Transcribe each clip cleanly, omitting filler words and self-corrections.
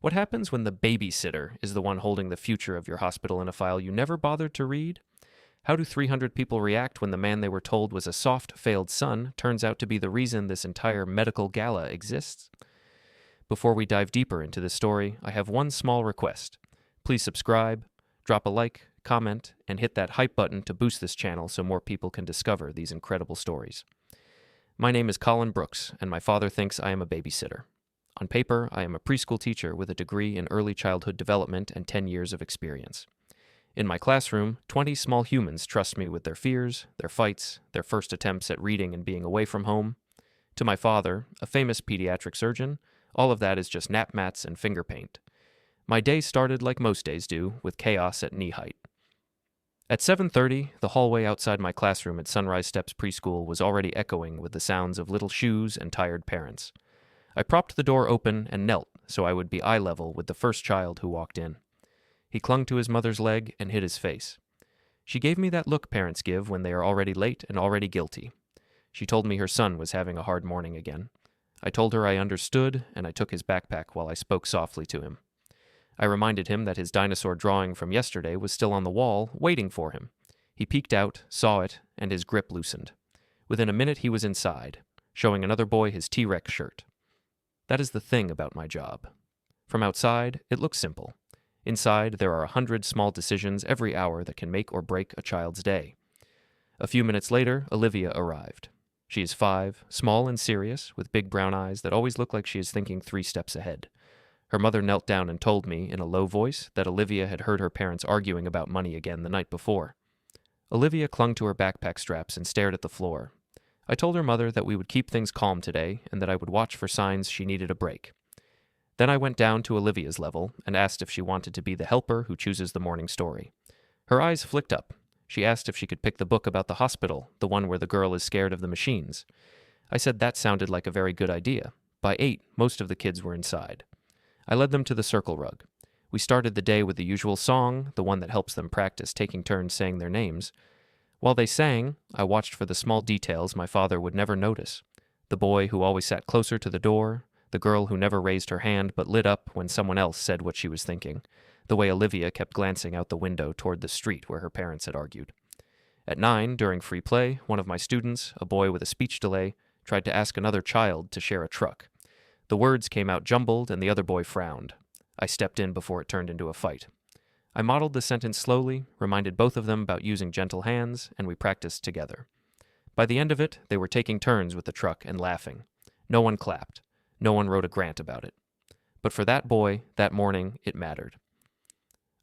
What happens when the babysitter is the one holding the future of your hospital in a file you never bothered to read? How do 300 people react when the man they were told was a soft, failed son turns out to be the reason this entire medical gala exists? Before we dive deeper into this story, I have one small request. Please subscribe, drop a like, comment, and hit that hype button to boost this channel so more people can discover these incredible stories. My name is Colin Brooks, and my father thinks I am a babysitter. On paper, I am a preschool teacher with a degree in early childhood development and 10 years of experience. In my classroom, 20 small humans trust me with their fears, their fights, their first attempts at reading and being away from home. To my father, a famous pediatric surgeon, all of that is just nap mats and finger paint. My day started like most days do, with chaos at knee height. At 7:30, the hallway outside my classroom at Sunrise Steps Preschool was already echoing with the sounds of little shoes and tired parents. I propped the door open and knelt so I would be eye level with the first child who walked in. He clung to his mother's leg and hid his face. She gave me that look parents give when they are already late and already guilty. She told me her son was having a hard morning again. I told her I understood, and I took his backpack while I spoke softly to him. I reminded him that his dinosaur drawing from yesterday was still on the wall, waiting for him. He peeked out, saw it, and his grip loosened. Within a minute he was inside, showing another boy his T-Rex shirt. That is the thing about my job. From outside, it looks simple. Inside, there are 100 small decisions every hour that can make or break a child's day. A few minutes later, Olivia arrived. She is 5, small and serious, with big brown eyes that always look like she is thinking 3 steps ahead. Her mother knelt down and told me, in a low voice, that Olivia had heard her parents arguing about money again the night before. Olivia clung to her backpack straps and stared at the floor. I told her mother that we would keep things calm today and that I would watch for signs she needed a break. Then I went down to Olivia's level and asked if she wanted to be the helper who chooses the morning story. Her eyes flicked up. She asked if she could pick the book about the hospital, the one where the girl is scared of the machines. I said that sounded like a very good idea. By 8, most of the kids were inside. I led them to the circle rug. We started the day with the usual song, the one that helps them practice taking turns saying their names. While they sang, I watched for the small details my father would never notice. The boy who always sat closer to the door, the girl who never raised her hand but lit up when someone else said what she was thinking, the way Olivia kept glancing out the window toward the street where her parents had argued. At 9, during free play, one of my students, a boy with a speech delay, tried to ask another child to share a truck. The words came out jumbled, and the other boy frowned. I stepped in before it turned into a fight. I modeled the sentence slowly, reminded both of them about using gentle hands, and we practiced together. By the end of it, they were taking turns with the truck and laughing. No one clapped. No one wrote a grant about it. But for that boy, that morning, it mattered.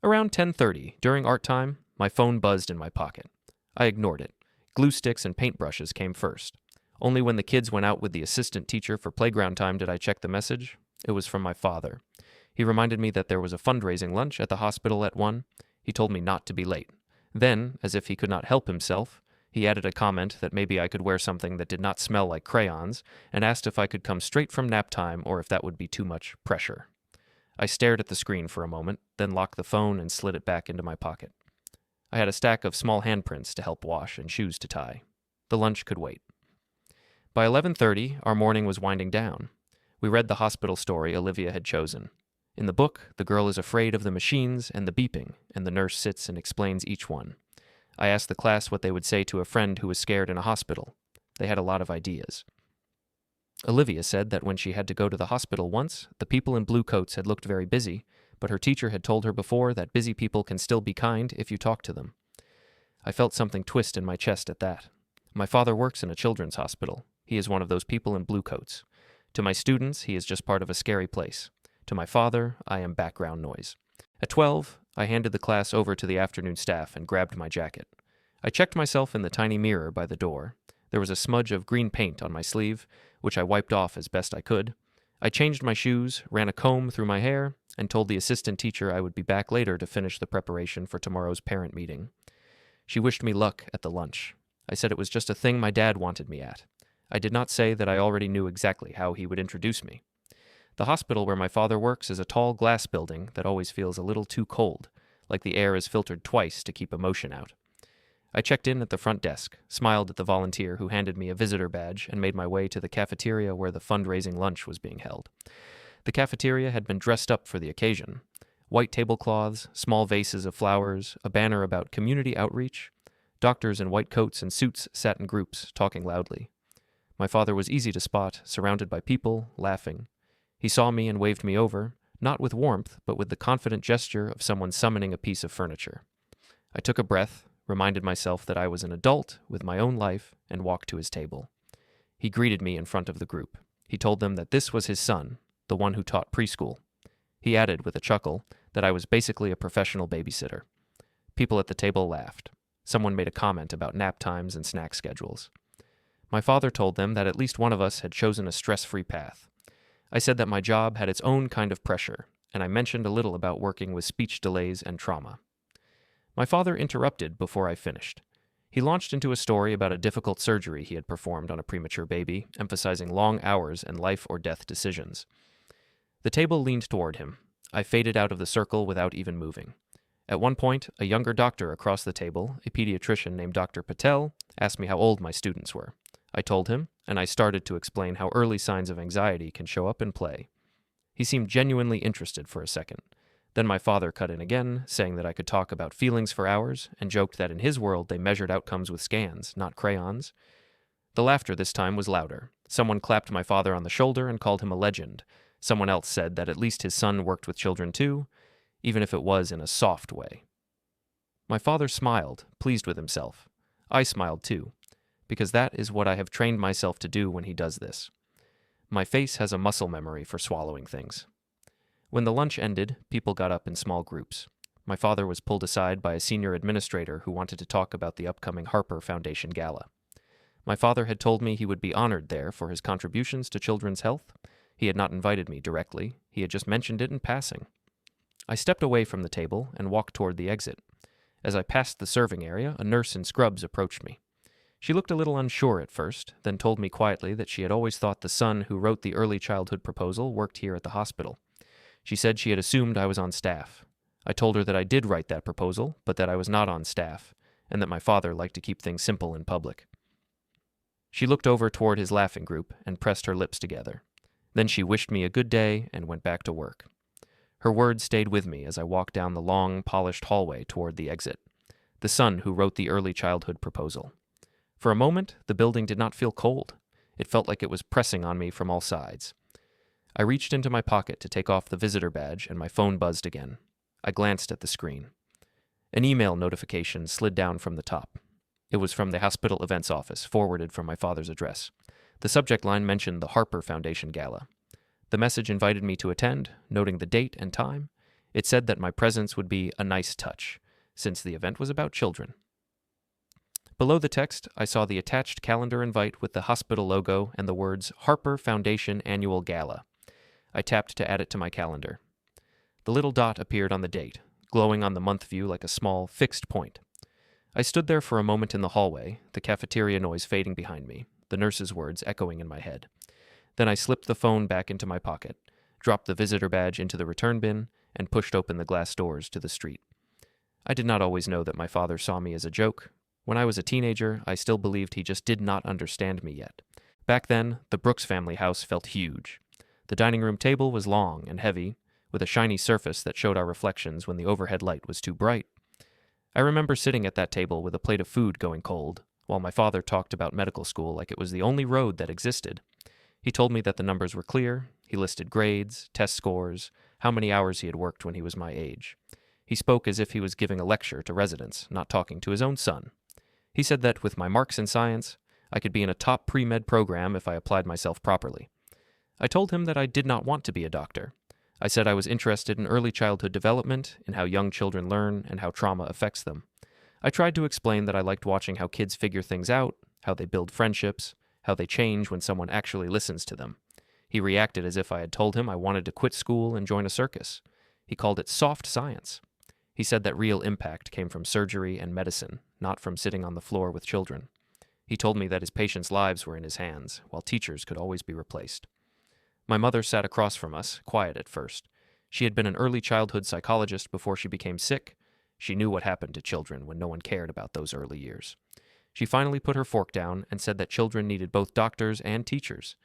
Around 10:30, during art time, my phone buzzed in my pocket. I ignored it. Glue sticks and paintbrushes came first. Only when the kids went out with the assistant teacher for playground time did I check the message. It was from my father. He reminded me that there was a fundraising lunch at the hospital at 1. He told me not to be late. Then, as if he could not help himself, he added a comment that maybe I could wear something that did not smell like crayons, and asked if I could come straight from nap time or if that would be too much pressure. I stared at the screen for a moment, then locked the phone and slid it back into my pocket. I had a stack of small handprints to help wash and shoes to tie. The lunch could wait. By 11:30, our morning was winding down. We read the hospital story Olivia had chosen. In the book, the girl is afraid of the machines and the beeping, and the nurse sits and explains each one. I asked the class what they would say to a friend who was scared in a hospital. They had a lot of ideas. Olivia said that when she had to go to the hospital once, the people in blue coats had looked very busy, but her teacher had told her before that busy people can still be kind if you talk to them. I felt something twist in my chest at that. My father works in a children's hospital. He is one of those people in blue coats. To my students, he is just part of a scary place. To my father, I am background noise. At 12, I handed the class over to the afternoon staff and grabbed my jacket. I checked myself in the tiny mirror by the door. There was a smudge of green paint on my sleeve, which I wiped off as best I could. I changed my shoes, ran a comb through my hair, and told the assistant teacher I would be back later to finish the preparation for tomorrow's parent meeting. She wished me luck at the lunch. I said it was just a thing my dad wanted me at. I did not say that I already knew exactly how he would introduce me. The hospital where my father works is a tall glass building that always feels a little too cold, like the air is filtered twice to keep emotion out. I checked in at the front desk, smiled at the volunteer who handed me a visitor badge, and made my way to the cafeteria where the fundraising lunch was being held. The cafeteria had been dressed up for the occasion. White tablecloths, small vases of flowers, a banner about community outreach. Doctors in white coats and suits sat in groups, talking loudly. My father was easy to spot, surrounded by people, laughing. He saw me and waved me over, not with warmth, but with the confident gesture of someone summoning a piece of furniture. I took a breath, reminded myself that I was an adult with my own life, and walked to his table. He greeted me in front of the group. He told them that this was his son, the one who taught preschool. He added, with a chuckle, that I was basically a professional babysitter. People at the table laughed. Someone made a comment about nap times and snack schedules. My father told them that at least one of us had chosen a stress-free path. I said that my job had its own kind of pressure, and I mentioned a little about working with speech delays and trauma. My father interrupted before I finished. He launched into a story about a difficult surgery he had performed on a premature baby, emphasizing long hours and life-or-death decisions. The table leaned toward him. I faded out of the circle without even moving. At one point, a younger doctor across the table, a pediatrician named Dr. Patel, asked me how old my students were. I told him, and I started to explain how early signs of anxiety can show up in play. He seemed genuinely interested for a second. Then my father cut in again, saying that I could talk about feelings for hours, and joked that in his world they measured outcomes with scans, not crayons. The laughter this time was louder. Someone clapped my father on the shoulder and called him a legend. Someone else said that at least his son worked with children too, even if it was in a soft way. My father smiled, pleased with himself. I smiled too, because that is what I have trained myself to do when he does this. My face has a muscle memory for swallowing things. When the lunch ended, people got up in small groups. My father was pulled aside by a senior administrator who wanted to talk about the upcoming Harper Foundation Gala. My father had told me he would be honored there for his contributions to children's health. He had not invited me directly. He had just mentioned it in passing. I stepped away from the table and walked toward the exit. As I passed the serving area, a nurse in scrubs approached me. She looked a little unsure at first, then told me quietly that she had always thought the son who wrote the early childhood proposal worked here at the hospital. She said she had assumed I was on staff. I told her that I did write that proposal, but that I was not on staff, and that my father liked to keep things simple in public. She looked over toward his laughing group and pressed her lips together. Then she wished me a good day and went back to work. Her words stayed with me as I walked down the long, polished hallway toward the exit. The son who wrote the early childhood proposal. For a moment, the building did not feel cold. It felt like it was pressing on me from all sides. I reached into my pocket to take off the visitor badge, and my phone buzzed again. I glanced at the screen. An email notification slid down from the top. It was from the hospital events office, forwarded from my father's address. The subject line mentioned the Harper Foundation Gala. The message invited me to attend, noting the date and time. It said that my presence would be a nice touch, since the event was about children. Below the text, I saw the attached calendar invite with the hospital logo and the words Harper Foundation Annual Gala. I tapped to add it to my calendar. The little dot appeared on the date, glowing on the month view like a small, fixed point. I stood there for a moment in the hallway, the cafeteria noise fading behind me, the nurse's words echoing in my head. Then I slipped the phone back into my pocket, dropped the visitor badge into the return bin, and pushed open the glass doors to the street. I did not always know that my father saw me as a joke. When I was a teenager, I still believed he just did not understand me yet. Back then, the Brooks family house felt huge. The dining room table was long and heavy, with a shiny surface that showed our reflections when the overhead light was too bright. I remember sitting at that table with a plate of food going cold, while my father talked about medical school like it was the only road that existed. He told me that the numbers were clear. He listed grades, test scores, how many hours he had worked when he was my age. He spoke as if he was giving a lecture to residents, not talking to his own son. He said that with my marks in science, I could be in a top pre-med program if I applied myself properly. I told him that I did not want to be a doctor. I said I was interested in early childhood development, in how young children learn, and how trauma affects them. I tried to explain that I liked watching how kids figure things out, how they build friendships, how they change when someone actually listens to them. He reacted as if I had told him I wanted to quit school and join a circus. He called it soft science. He said that real impact came from surgery and medicine, not from sitting on the floor with children. He told me that his patients' lives were in his hands, while teachers could always be replaced. My mother sat across from us, quiet at first. She had been an early childhood psychologist before she became sick. She knew what happened to children when no one cared about those early years. She finally put her fork down and said that children needed both doctors and teachers.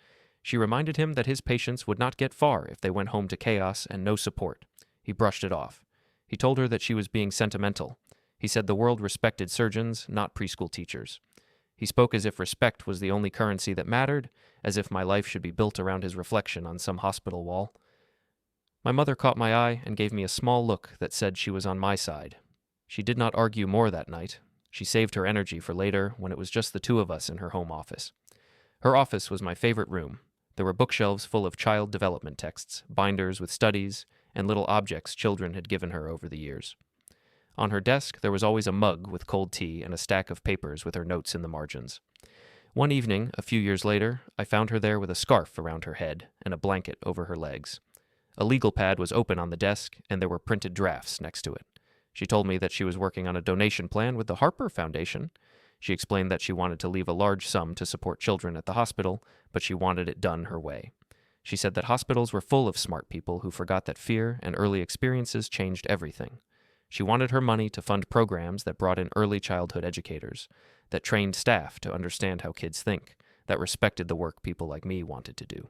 She reminded him that his patients would not get far if they went home to chaos and no support. He brushed it off. He told her that she was being sentimental. He said the world respected surgeons, not preschool teachers. He spoke as if respect was the only currency that mattered, as if my life should be built around his reflection on some hospital wall. My mother caught my eye and gave me a small look that said she was on my side. She did not argue more that night. She saved her energy for later, when it was just the two of us in her home office. Her office was my favorite room. There were bookshelves full of child development texts, binders with studies, and little objects children had given her over the years. On her desk, there was always a mug with cold tea and a stack of papers with her notes in the margins. One evening, a few years later, I found her there with a scarf around her head and a blanket over her legs. A legal pad was open on the desk, and there were printed drafts next to it. She told me that she was working on a donation plan with the Harper Foundation. She explained that she wanted to leave a large sum to support children at the hospital, but she wanted it done her way. She said that hospitals were full of smart people who forgot that fear and early experiences changed everything. She wanted her money to fund programs that brought in early childhood educators, that trained staff to understand how kids think, that respected the work people like me wanted to do.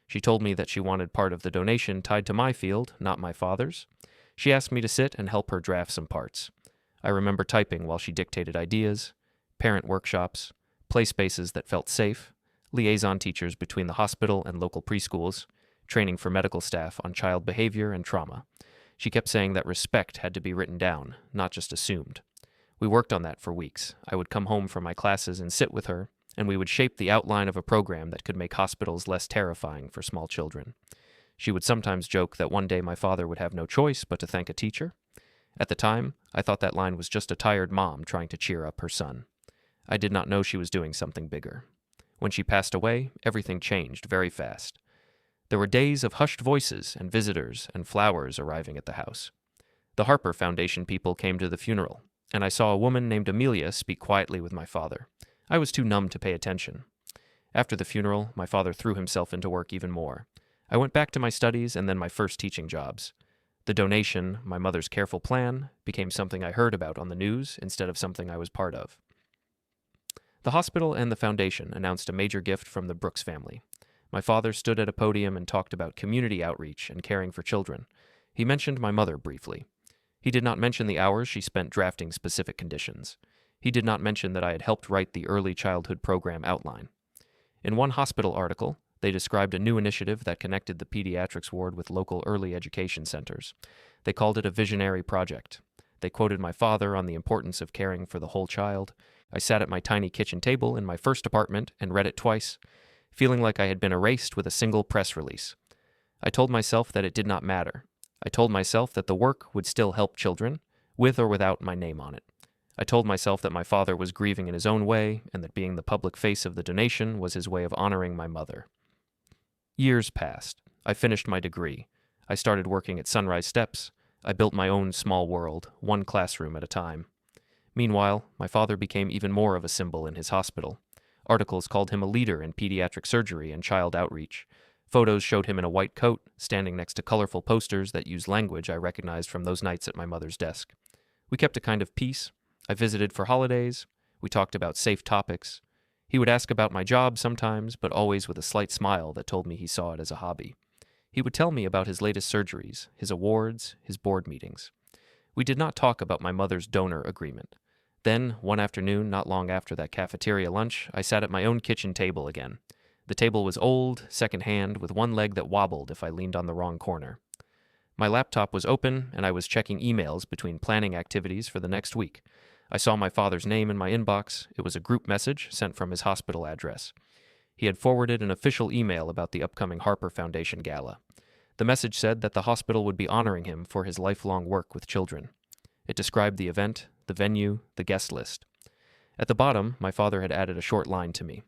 She told me that she wanted part of the donation tied to my field, not my father's. She asked me to sit and help her draft some parts. I remember typing while she dictated ideas, parent workshops, play spaces that felt safe, liaison teachers between the hospital and local preschools, training for medical staff on child behavior and trauma. She kept saying that respect had to be written down, not just assumed. We worked on that for weeks. I would come home from my classes and sit with her, and we would shape the outline of a program that could make hospitals less terrifying for small children. She would sometimes joke that one day my father would have no choice but to thank a teacher. At the time, I thought that line was just a tired mom trying to cheer up her son. I did not know she was doing something bigger. When she passed away, everything changed very fast. There were days of hushed voices and visitors and flowers arriving at the house. The Harper Foundation people came to the funeral, and I saw a woman named Amelia speak quietly with my father. I was too numb to pay attention. After the funeral, my father threw himself into work even more. I went back to my studies and then my first teaching jobs. The donation, my mother's careful plan, became something I heard about on the news instead of something I was part of. The hospital and the foundation announced a major gift from the Brooks family. My father stood at a podium and talked about community outreach and caring for children. He mentioned my mother briefly. He did not mention the hours she spent drafting specific conditions. He did not mention that I had helped write the early childhood program outline. In one hospital article, they described a new initiative that connected the pediatrics ward with local early education centers. They called it a visionary project. They quoted my father on the importance of caring for the whole child. I sat at my tiny kitchen table in my first apartment and read it twice, feeling like I had been erased with a single press release. I told myself that it did not matter. I told myself that the work would still help children, with or without my name on it. I told myself that my father was grieving in his own way, and that being the public face of the donation was his way of honoring my mother. Years passed. I finished my degree. I started working at Sunrise Steps. I built my own small world, one classroom at a time. Meanwhile, my father became even more of a symbol in his hospital. Articles called him a leader in pediatric surgery and child outreach. Photos showed him in a white coat, standing next to colorful posters that used language I recognized from those nights at my mother's desk. We kept a kind of peace. I visited for holidays. We talked about safe topics. He would ask about my job sometimes, but always with a slight smile that told me he saw it as a hobby. He would tell me about his latest surgeries, his awards, his board meetings. We did not talk about my mother's donor agreement. Then, one afternoon, not long after that cafeteria lunch, I sat at my own kitchen table again. The table was old, secondhand, with one leg that wobbled if I leaned on the wrong corner. My laptop was open, and I was checking emails between planning activities for the next week. I saw my father's name in my inbox. It was a group message sent from his hospital address. He had forwarded an official email about the upcoming Harper Foundation Gala. The message said that the hospital would be honoring him for his lifelong work with children. It described the event, the venue, the guest list. At the bottom, my father had added a short line to me.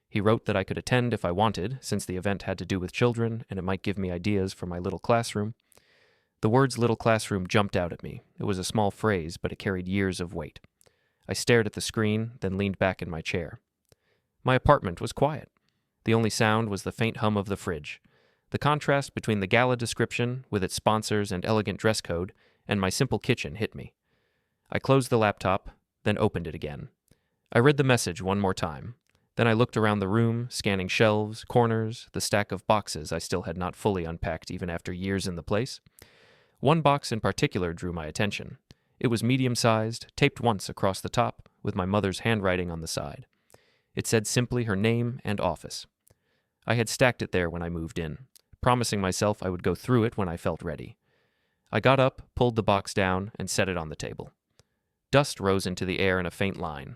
He wrote that I could attend if I wanted, since the event had to do with children and it might give me ideas for my little classroom. The words little classroom jumped out at me. It was a small phrase, but it carried years of weight. I stared at the screen, then leaned back in my chair. My apartment was quiet. The only sound was the faint hum of the fridge. The contrast between the gala description, with its sponsors and elegant dress code, and my simple kitchen hit me. I closed the laptop, then opened it again. I read the message one more time. Then I looked around the room, scanning shelves, corners, the stack of boxes I still had not fully unpacked even after years in the place. One box in particular drew my attention. It was medium-sized, taped once across the top, with my mother's handwriting on the side. It said simply her name and office. I had stacked it there when I moved in, promising myself I would go through it when I felt ready. I got up, pulled the box down, and set it on the table. Dust rose into the air in a faint line.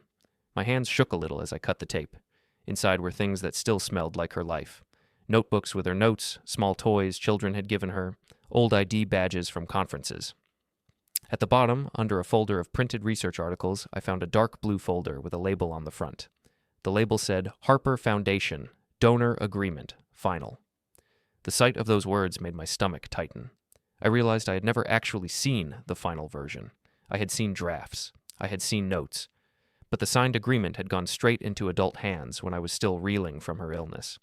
My hands shook a little as I cut the tape. Inside were things that still smelled like her life. Notebooks with her notes, small toys children had given her, old ID badges from conferences. At the bottom, under a folder of printed research articles, I found a dark blue folder with a label on the front. The label said, Harper Foundation, Donor Agreement, Final. The sight of those words made my stomach tighten. I realized I had never actually seen the final version. I had seen drafts. I had seen notes. But the signed agreement had gone straight into adult hands when I was still reeling from her illness.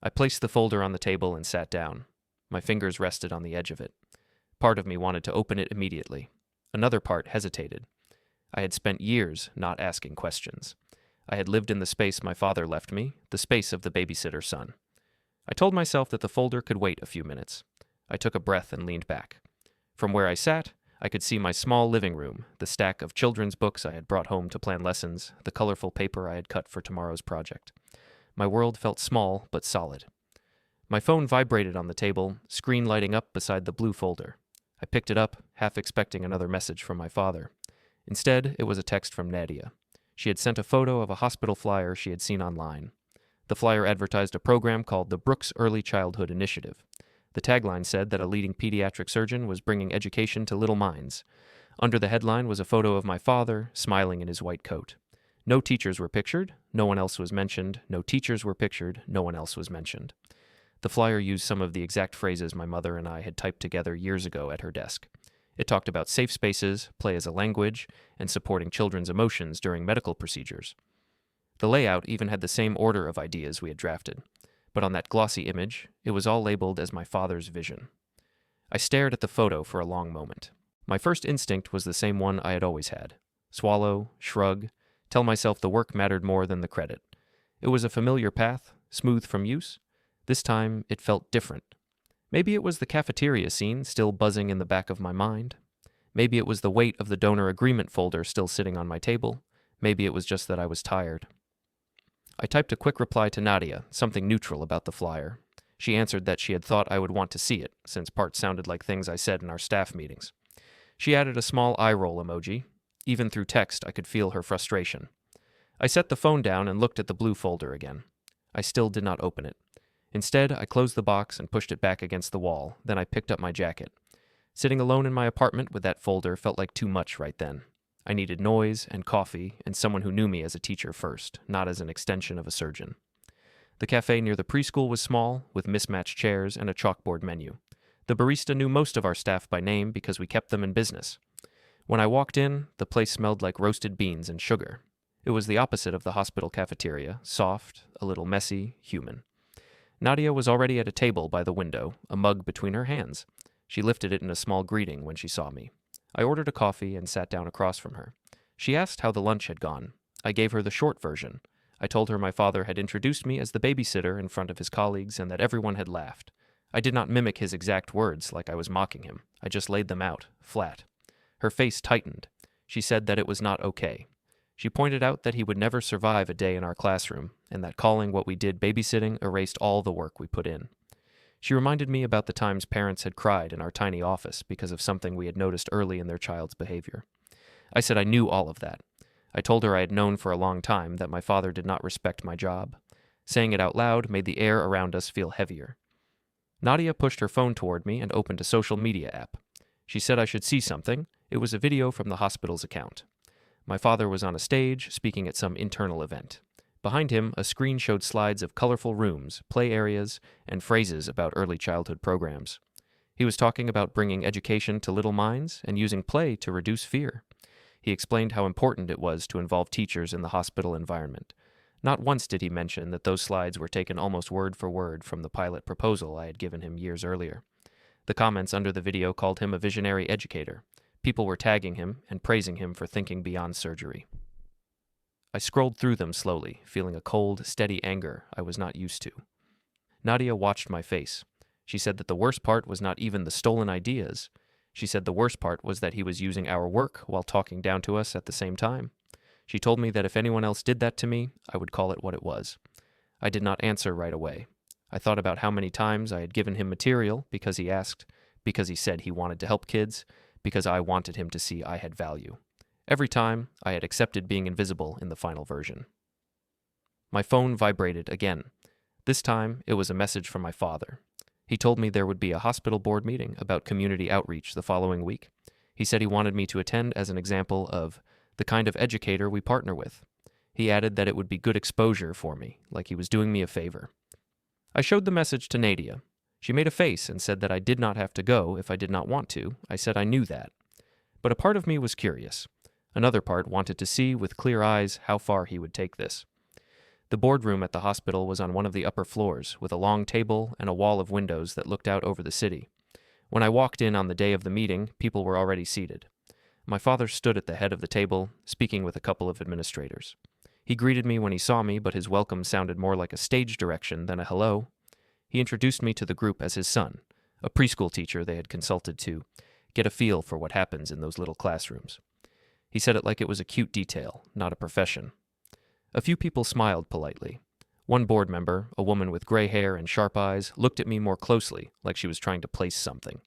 I placed the folder on the table and sat down. My fingers rested on the edge of it. Part of me wanted to open it immediately. Another part hesitated. I had spent years not asking questions. I had lived in the space my father left me, the space of the babysitter son. I told myself that the folder could wait a few minutes. I took a breath and leaned back. From where I sat, I could see my small living room, the stack of children's books I had brought home to plan lessons, the colorful paper I had cut for tomorrow's project. My world felt small but solid. My phone vibrated on the table, screen lighting up beside the blue folder. I picked it up, half expecting another message from my father. Instead, it was a text from Nadia. She had sent a photo of a hospital flyer she had seen online. The flyer advertised a program called the Brooks Early Childhood Initiative. The tagline said that a leading pediatric surgeon was bringing education to little minds. Under the headline was a photo of my father, smiling in his white coat. No teachers were pictured, no one else was mentioned, no teachers were pictured, no one else was mentioned. The flyer used some of the exact phrases my mother and I had typed together years ago at her desk. It talked about safe spaces, play as a language, and supporting children's emotions during medical procedures. The layout even had the same order of ideas we had drafted, but on that glossy image, it was all labeled as my father's vision. I stared at the photo for a long moment. My first instinct was the same one I had always had. Swallow, shrug, tell myself the work mattered more than the credit. It was a familiar path, smooth from use. This time, it felt different. Maybe it was the cafeteria scene still buzzing in the back of my mind. Maybe it was the weight of the donor agreement folder still sitting on my table. Maybe it was just that I was tired. I typed a quick reply to Nadia, something neutral about the flyer. She answered that she had thought I would want to see it, since parts sounded like things I said in our staff meetings. She added a small eye roll emoji. Even through text, I could feel her frustration. I set the phone down and looked at the blue folder again. I still did not open it. Instead, I closed the box and pushed it back against the wall. Then I picked up my jacket. Sitting alone in my apartment with that folder felt like too much right then. I needed noise and coffee and someone who knew me as a teacher first, not as an extension of a surgeon. The cafe near the preschool was small, with mismatched chairs and a chalkboard menu. The barista knew most of our staff by name because we kept them in business. When I walked in, the place smelled like roasted beans and sugar. It was the opposite of the hospital cafeteria, soft, a little messy, human. Nadia was already at a table by the window, a mug between her hands. She lifted it in a small greeting when she saw me. I ordered a coffee and sat down across from her. She asked how the lunch had gone. I gave her the short version. I told her my father had introduced me as the babysitter in front of his colleagues and that everyone had laughed. I did not mimic his exact words like I was mocking him. I just laid them out, flat. Her face tightened. She said that it was not okay. She pointed out that he would never survive a day in our classroom, and that calling what we did babysitting erased all the work we put in. She reminded me about the times parents had cried in our tiny office because of something we had noticed early in their child's behavior. I said I knew all of that. I told her I had known for a long time that my father did not respect my job. Saying it out loud made the air around us feel heavier. Nadia pushed her phone toward me and opened a social media app. She said I should see something. It was a video from the hospital's account. My father was on a stage, speaking at some internal event. Behind him, a screen showed slides of colorful rooms, play areas, and phrases about early childhood programs. He was talking about bringing education to little minds and using play to reduce fear. He explained how important it was to involve teachers in the hospital environment. Not once did he mention that those slides were taken almost word for word from the pilot proposal I had given him years earlier. The comments under the video called him a visionary educator. People were tagging him and praising him for thinking beyond surgery. I scrolled through them slowly, feeling a cold, steady anger I was not used to. Nadia watched my face. She said that the worst part was not even the stolen ideas. She said the worst part was that he was using our work while talking down to us at the same time. She told me that if anyone else did that to me, I would call it what it was. I did not answer right away. I thought about how many times I had given him material because he asked, because he said he wanted to help kids, because I wanted him to see I had value. Every time, I had accepted being invisible in the final version. My phone vibrated again. This time, it was a message from my father. He told me there would be a hospital board meeting about community outreach the following week. He said he wanted me to attend as an example of the kind of educator we partner with. He added that it would be good exposure for me, like he was doing me a favor. I showed the message to Nadia. She made a face and said that I did not have to go if I did not want to. I said I knew that. But a part of me was curious. Another part wanted to see with clear eyes how far he would take this. The boardroom at the hospital was on one of the upper floors, with a long table and a wall of windows that looked out over the city. When I walked in on the day of the meeting, people were already seated. My father stood at the head of the table, speaking with a couple of administrators. He greeted me when he saw me, but his welcome sounded more like a stage direction than a hello. He introduced me to the group as his son, a preschool teacher they had consulted to get a feel for what happens in those little classrooms. He said it like it was a cute detail, not a profession. A few people smiled politely. One board member, a woman with gray hair and sharp eyes, looked at me more closely, like she was trying to place something.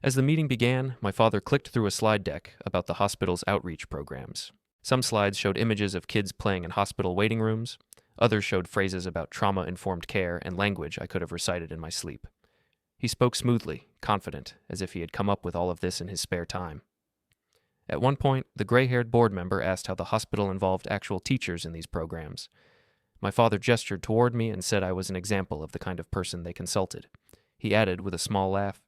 As the meeting began, my father clicked through a slide deck about the hospital's outreach programs. Some slides showed images of kids playing in hospital waiting rooms. Others showed phrases about trauma-informed care and language I could have recited in my sleep. He spoke smoothly, confident, as if he had come up with all of this in his spare time. At one point, the gray-haired board member asked how the hospital involved actual teachers in these programs. My father gestured toward me and said I was an example of the kind of person they consulted. He added, with a small laugh,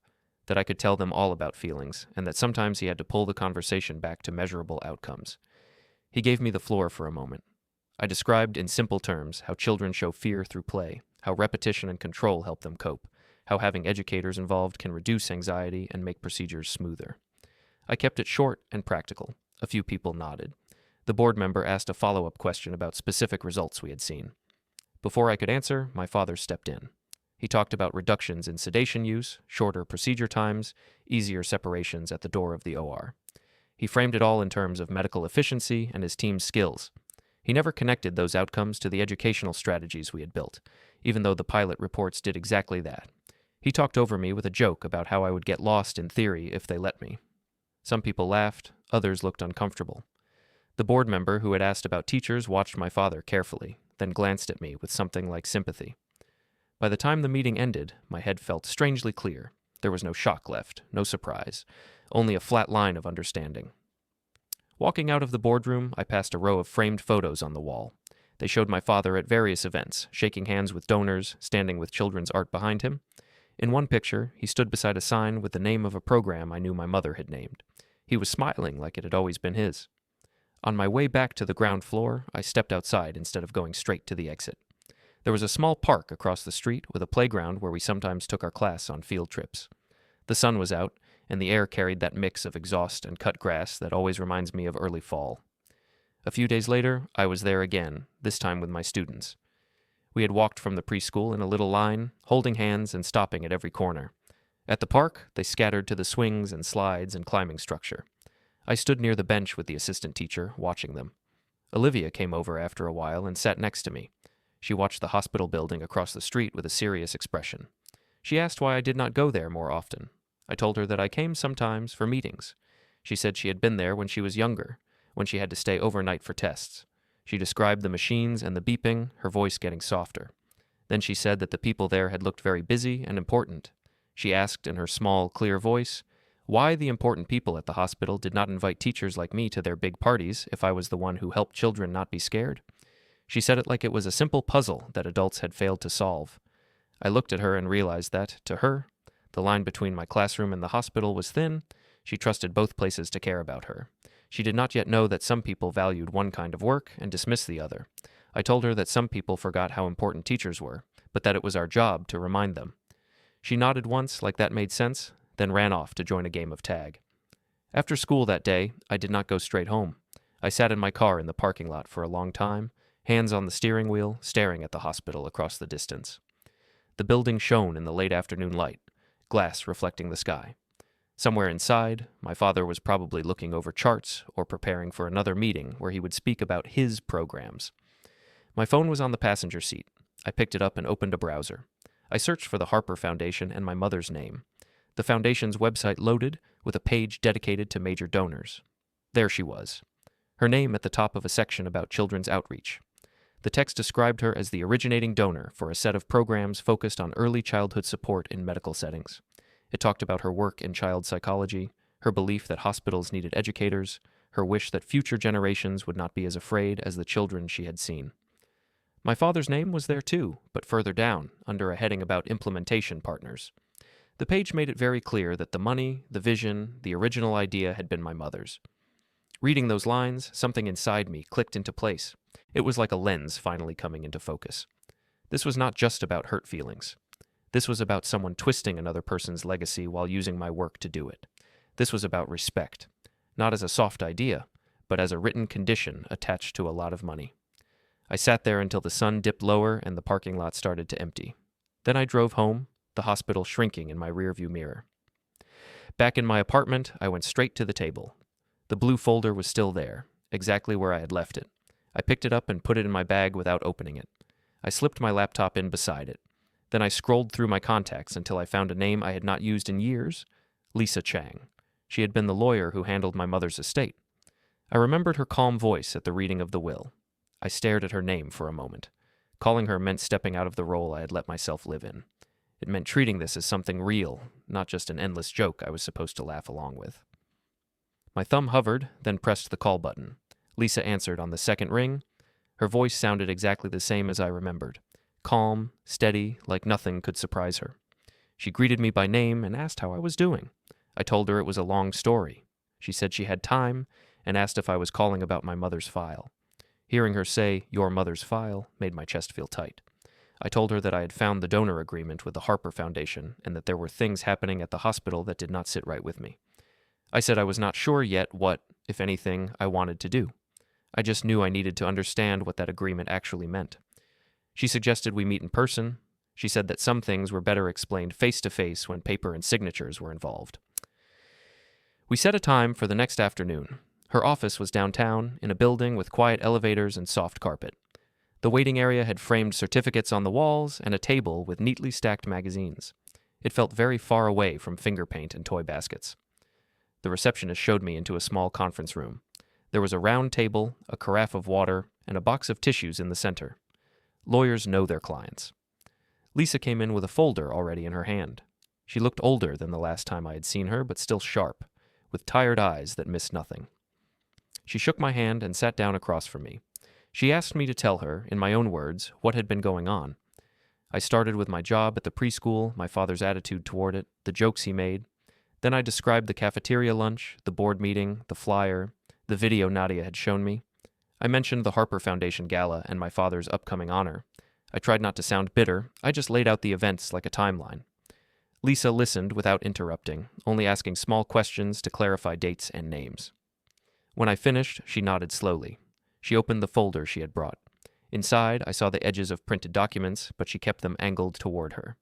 that I could tell them all about feelings, and that sometimes he had to pull the conversation back to measurable outcomes. He gave me the floor for a moment. I described in simple terms how children show fear through play, how repetition and control help them cope, how having educators involved can reduce anxiety and make procedures smoother. I kept it short and practical. A few people nodded. The board member asked a follow-up question about specific results we had seen. Before I could answer, my father stepped in. He talked about reductions in sedation use, shorter procedure times, easier separations at the door of the OR. He framed it all in terms of medical efficiency and his team's skills. He never connected those outcomes to the educational strategies we had built, even though the pilot reports did exactly that. He talked over me with a joke about how I would get lost in theory if they let me. Some people laughed, others looked uncomfortable. The board member who had asked about teachers watched my father carefully, then glanced at me with something like sympathy. By the time the meeting ended, my head felt strangely clear. There was no shock left, no surprise, only a flat line of understanding. Walking out of the boardroom, I passed a row of framed photos on the wall. They showed my father at various events, shaking hands with donors, standing with children's art behind him. In one picture, he stood beside a sign with the name of a program I knew my mother had named. He was smiling like it had always been his. On my way back to the ground floor, I stepped outside instead of going straight to the exit. There was a small park across the street with a playground where we sometimes took our class on field trips. The sun was out, and the air carried that mix of exhaust and cut grass that always reminds me of early fall. A few days later, I was there again, this time with my students. We had walked from the preschool in a little line, holding hands and stopping at every corner. At the park, they scattered to the swings and slides and climbing structure. I stood near the bench with the assistant teacher, watching them. Olivia came over after a while and sat next to me. She watched the hospital building across the street with a serious expression. She asked why I did not go there more often. I told her that I came sometimes for meetings. She said she had been there when she was younger, when she had to stay overnight for tests. She described the machines and the beeping, her voice getting softer. Then she said that the people there had looked very busy and important. She asked in her small, clear voice, why the important people at the hospital did not invite teachers like me to their big parties if I was the one who helped children not be scared. She said it like it was a simple puzzle that adults had failed to solve. I looked at her and realized that, to her, the line between my classroom and the hospital was thin. She trusted both places to care about her. She did not yet know that some people valued one kind of work and dismissed the other. I told her that some people forgot how important teachers were, but that it was our job to remind them. She nodded once, like that made sense, then ran off to join a game of tag. After school that day, I did not go straight home. I sat in my car in the parking lot for a long time, hands on the steering wheel, staring at the hospital across the distance. The building shone in the late afternoon light, glass reflecting the sky. Somewhere inside, my father was probably looking over charts or preparing for another meeting where he would speak about his programs. My phone was on the passenger seat. I picked it up and opened a browser. I searched for the Harper Foundation and my mother's name. The foundation's website loaded with a page dedicated to major donors. There she was, her name at the top of a section about children's outreach. The text described her as the originating donor for a set of programs focused on early childhood support in medical settings. It talked about her work in child psychology, her belief that hospitals needed educators, her wish that future generations would not be as afraid as the children she had seen. My father's name was there too, but further down, under a heading about implementation partners. The page made it very clear that the money, the vision, the original idea had been my mother's. Reading those lines, something inside me clicked into place. It was like a lens finally coming into focus. This was not just about hurt feelings. This was about someone twisting another person's legacy while using my work to do it. This was about respect, not as a soft idea, but as a written condition attached to a lot of money. I sat there until the sun dipped lower and the parking lot started to empty. Then I drove home, the hospital shrinking in my rearview mirror. Back in my apartment, I went straight to the table. The blue folder was still there, exactly where I had left it. I picked it up and put it in my bag without opening it. I slipped my laptop in beside it. Then I scrolled through my contacts until I found a name I had not used in years, Lisa Chang. She had been the lawyer who handled my mother's estate. I remembered her calm voice at the reading of the will. I stared at her name for a moment. Calling her meant stepping out of the role I had let myself live in. It meant treating this as something real, not just an endless joke I was supposed to laugh along with. My thumb hovered, then pressed the call button. Lisa answered on the second ring. Her voice sounded exactly the same as I remembered. Calm, steady, like nothing could surprise her. She greeted me by name and asked how I was doing. I told her it was a long story. She said she had time and asked if I was calling about my mother's file. Hearing her say, "your mother's file," made my chest feel tight. I told her that I had found the donor agreement with the Harper Foundation and that there were things happening at the hospital that did not sit right with me. I said I was not sure yet what, if anything, I wanted to do. I just knew I needed to understand what that agreement actually meant. She suggested we meet in person. She said that some things were better explained face-to-face when paper and signatures were involved. We set a time for the next afternoon. Her office was downtown, in a building with quiet elevators and soft carpet. The waiting area had framed certificates on the walls and a table with neatly stacked magazines. It felt very far away from finger paint and toy baskets. The receptionist showed me into a small conference room. There was a round table, a carafe of water, and a box of tissues in the center. Lawyers know their clients. Lisa came in with a folder already in her hand. She looked older than the last time I had seen her, but still sharp, with tired eyes that missed nothing. She shook my hand and sat down across from me. She asked me to tell her, in my own words, what had been going on. I started with my job at the preschool, my father's attitude toward it, the jokes he made. Then I described the cafeteria lunch, the board meeting, the flyer, the video Nadia had shown me. I mentioned the Harper Foundation Gala and my father's upcoming honor. I tried not to sound bitter. I just laid out the events like a timeline. Lisa listened without interrupting, only asking small questions to clarify dates and names. When I finished, she nodded slowly. She opened the folder she had brought. Inside, I saw the edges of printed documents, but she kept them angled toward her.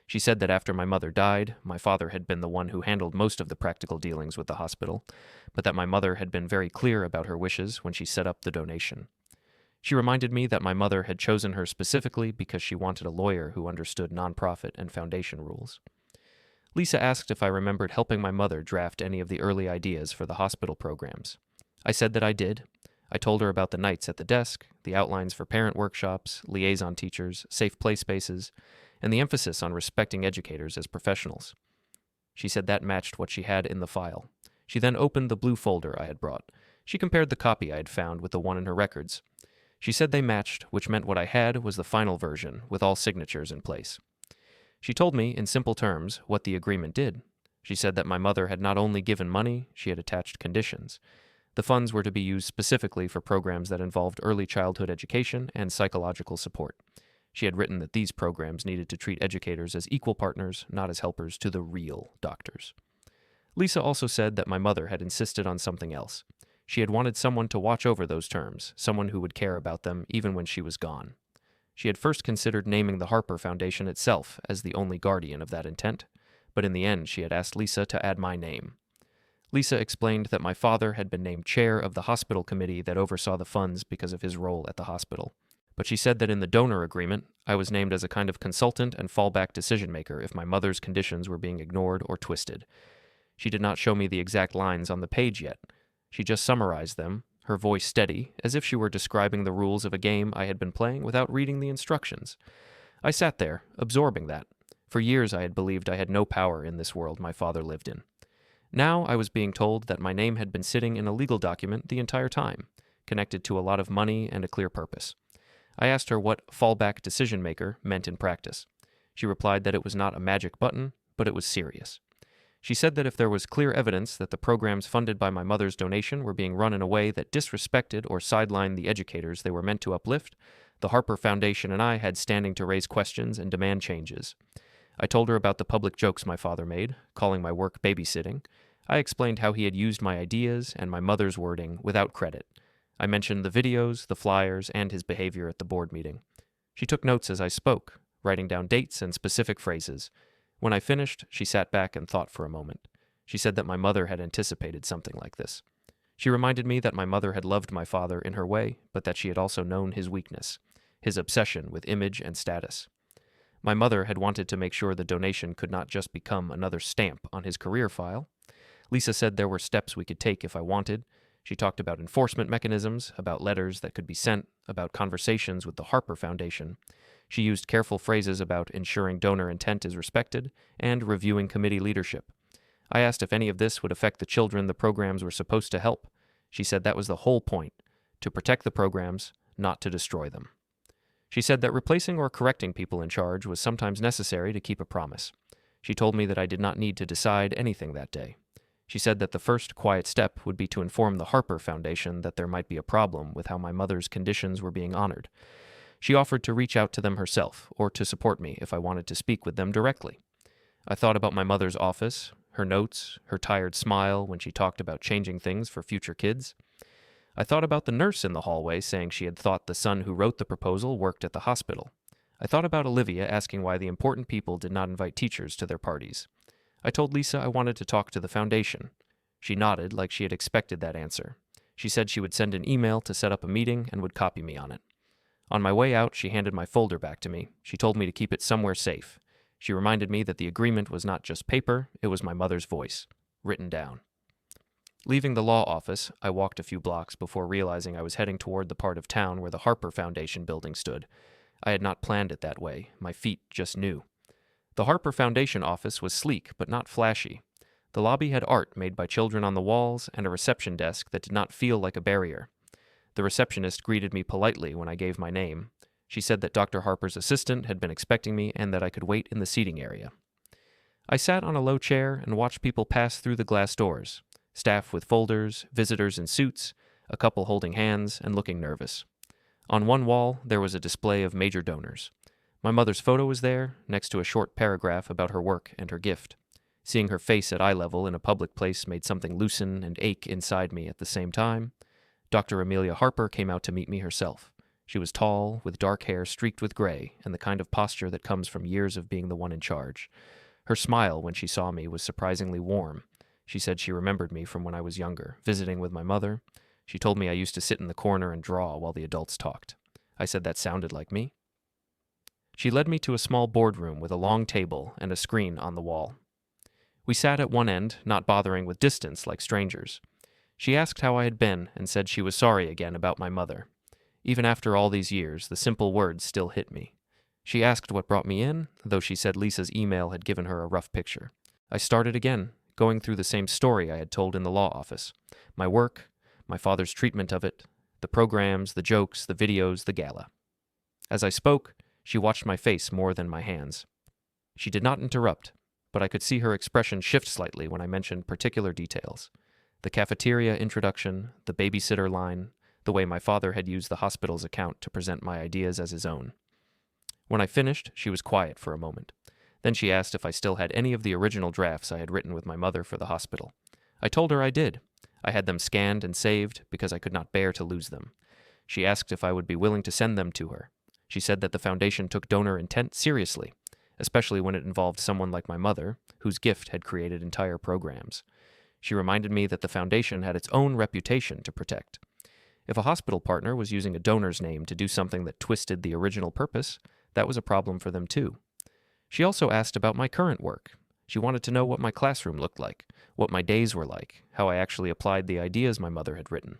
She said that after my mother died, my father had been the one who handled most of the practical dealings with the hospital, but that my mother had been very clear about her wishes when she set up the donation. She reminded me that my mother had chosen her specifically because she wanted a lawyer who understood nonprofit and foundation rules. Lisa asked if I remembered helping my mother draft any of the early ideas for the hospital programs. I said that I did. I told her about the nights at the desk, the outlines for parent workshops, liaison teachers, safe play spaces, and the emphasis on respecting educators as professionals. She said that matched what she had in the file. She then opened the blue folder I had brought. She compared the copy I had found with the one in her records. She said they matched, which meant what I had was the final version, with all signatures in place. She told me, in simple terms, what the agreement did. She said that my mother had not only given money, she had attached conditions. The funds were to be used specifically for programs that involved early childhood education and psychological support. She had written that these programs needed to treat educators as equal partners, not as helpers to the real doctors. Lisa also said that my mother had insisted on something else. She had wanted someone to watch over those terms, someone who would care about them even when she was gone. She had first considered naming the Harper Foundation itself as the only guardian of that intent, but in the end she had asked Lisa to add my name. Lisa explained that my father had been named chair of the hospital committee that oversaw the funds because of his role at the hospital. But she said that in the donor agreement, I was named as a kind of consultant and fallback decision-maker if my mother's conditions were being ignored or twisted. She did not show me the exact lines on the page yet. She just summarized them, her voice steady, as if she were describing the rules of a game I had been playing without reading the instructions. I sat there, absorbing that. For years I had believed I had no power in this world my father lived in. Now I was being told that my name had been sitting in a legal document the entire time, connected to a lot of money and a clear purpose. I asked her what fallback decision-maker meant in practice. She replied that it was not a magic button, but it was serious. She said that if there was clear evidence that the programs funded by my mother's donation were being run in a way that disrespected or sidelined the educators they were meant to uplift, the Harper Foundation and I had standing to raise questions and demand changes. I told her about the public jokes my father made, calling my work babysitting. I explained how he had used my ideas and my mother's wording without credit. I mentioned the videos, the flyers, and his behavior at the board meeting. She took notes as I spoke, writing down dates and specific phrases. When I finished, she sat back and thought for a moment. She said that my mother had anticipated something like this. She reminded me that my mother had loved my father in her way, but that she had also known his weakness, his obsession with image and status. My mother had wanted to make sure the donation could not just become another stamp on his career file. Lisa said there were steps we could take if I wanted. She talked about enforcement mechanisms, about letters that could be sent, about conversations with the Harper Foundation. She used careful phrases about ensuring donor intent is respected and reviewing committee leadership. I asked if any of this would affect the children the programs were supposed to help. She said that was the whole point, to protect the programs, not to destroy them. She said that replacing or correcting people in charge was sometimes necessary to keep a promise. She told me that I did not need to decide anything that day. She said that the first quiet step would be to inform the Harper Foundation that there might be a problem with how my mother's conditions were being honored. She offered to reach out to them herself, or to support me if I wanted to speak with them directly. I thought about my mother's office, her notes, her tired smile when she talked about changing things for future kids. I thought about the nurse in the hallway saying she had thought the son who wrote the proposal worked at the hospital. I thought about Olivia asking why the important people did not invite teachers to their parties. I told Lisa I wanted to talk to the foundation. She nodded like she had expected that answer. She said she would send an email to set up a meeting and would copy me on it. On my way out, she handed my folder back to me. She told me to keep it somewhere safe. She reminded me that the agreement was not just paper, it was my mother's voice, written down. Leaving the law office, I walked a few blocks before realizing I was heading toward the part of town where the Harper Foundation building stood. I had not planned it that way. My feet just knew. The Harper Foundation office was sleek but not flashy. The lobby had art made by children on the walls and a reception desk that did not feel like a barrier. The receptionist greeted me politely when I gave my name. She said that Dr. Harper's assistant had been expecting me and that I could wait in the seating area. I sat on a low chair and watched people pass through the glass doors. Staff with folders, visitors in suits, a couple holding hands and looking nervous. On one wall, there was a display of major donors. My mother's photo was there, next to a short paragraph about her work and her gift. Seeing her face at eye level in a public place made something loosen and ache inside me at the same time. Dr. Amelia Harper came out to meet me herself. She was tall, with dark hair streaked with gray, and the kind of posture that comes from years of being the one in charge. Her smile when she saw me was surprisingly warm. She said she remembered me from when I was younger, visiting with my mother. She told me I used to sit in the corner and draw while the adults talked. I said that sounded like me. She led me to a small boardroom with a long table and a screen on the wall. We sat at one end, not bothering with distance like strangers. She asked how I had been and said she was sorry again about my mother. Even after all these years, the simple words still hit me. She asked what brought me in, though she said Lisa's email had given her a rough picture. I started again, going through the same story I had told in the law office. My work, my father's treatment of it, the programs, the jokes, the videos, the gala. As I spoke, she watched my face more than my hands. She did not interrupt, but I could see her expression shift slightly when I mentioned particular details. The cafeteria introduction, the babysitter line, the way my father had used the hospital's account to present my ideas as his own. When I finished, she was quiet for a moment. Then she asked if I still had any of the original drafts I had written with my mother for the hospital. I told her I did. I had them scanned and saved because I could not bear to lose them. She asked if I would be willing to send them to her. She said that the foundation took donor intent seriously, especially when it involved someone like my mother, whose gift had created entire programs. She reminded me that the foundation had its own reputation to protect. If a hospital partner was using a donor's name to do something that twisted the original purpose, that was a problem for them too. She also asked about my current work. She wanted to know what my classroom looked like, what my days were like, how I actually applied the ideas my mother had written.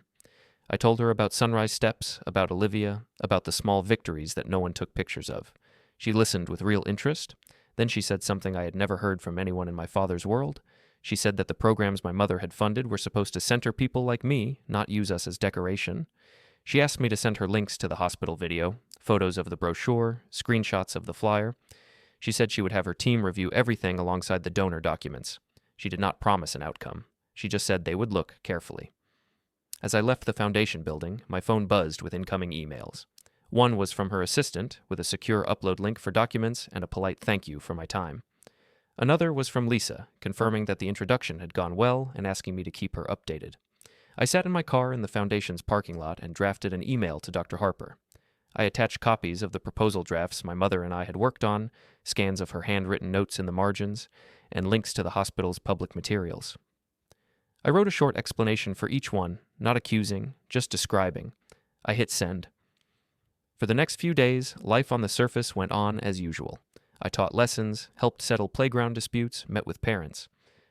I told her about sunrise steps, about Olivia, about the small victories that no one took pictures of. She listened with real interest. Then she said something I had never heard from anyone in my father's world. She said that the programs my mother had funded were supposed to center people like me, not use us as decoration. She asked me to send her links to the hospital video, photos of the brochure, screenshots of the flyer. She said she would have her team review everything alongside the donor documents. She did not promise an outcome. She just said they would look carefully. As I left the foundation building, my phone buzzed with incoming emails. One was from her assistant, with a secure upload link for documents and a polite thank you for my time. Another was from Lisa, confirming that the introduction had gone well and asking me to keep her updated. I sat in my car in the foundation's parking lot and drafted an email to Dr. Harper. I attached copies of the proposal drafts my mother and I had worked on, scans of her handwritten notes in the margins, and links to the hospital's public materials. I wrote a short explanation for each one, not accusing, just describing. I hit send. For the next few days, life on the surface went on as usual. I taught lessons, helped settle playground disputes, met with parents.